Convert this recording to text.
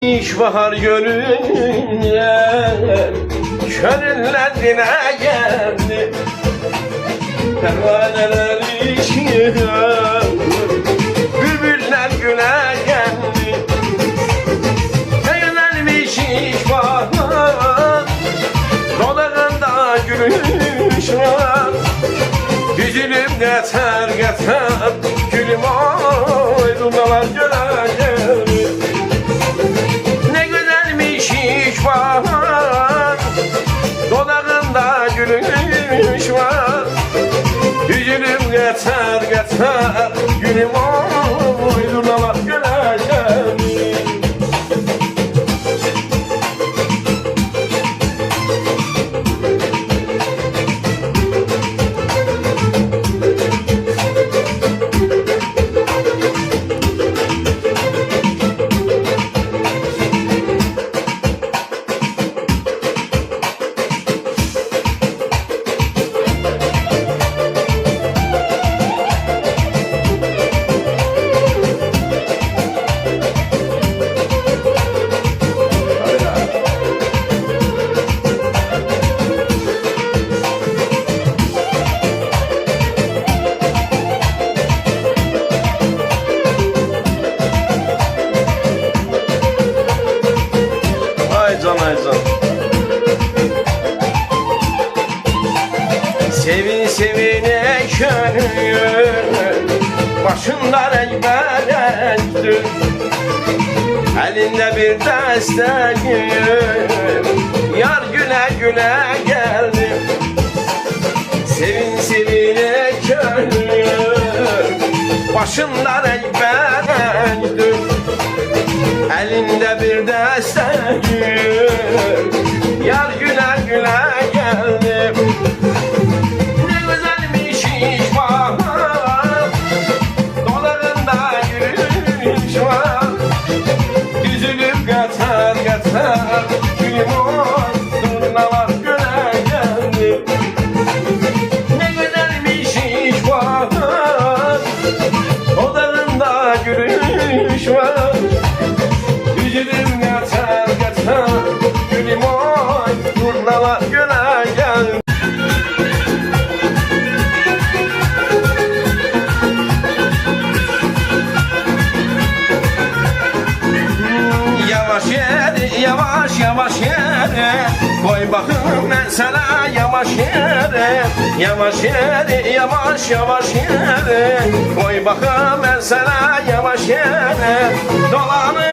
İşbahar görünce körünler dile geldi, pervaneler işiyor, bülbüller güle geldi. Ne güzelmiş işbahar, dodağında gülüş var. Üzülüm yeter yeter, gülüm oy durnalar güle geldi. İşbahar, dodağında gülüş var. Üzülüm yeter yeter, gülüm oy durnalar güle geldi. Sevin sevine gönül, başında renk elinde bir deste gül, yar güle güle geldi. Sevin sevine gönül, başında renk elinde bir deste gül, yar güle güle geldi. Gülüm oy durnalar güle geldi. Ne güzelmiş işbahar, dodağında gülüş var. Üzülüm yeter yeter, gülüm oy durnalar güle geldi. Yavaş yere koy bakım ben sana, yavaş yere yavaş yere koy bakım ben sana, yavaş yere dolanır.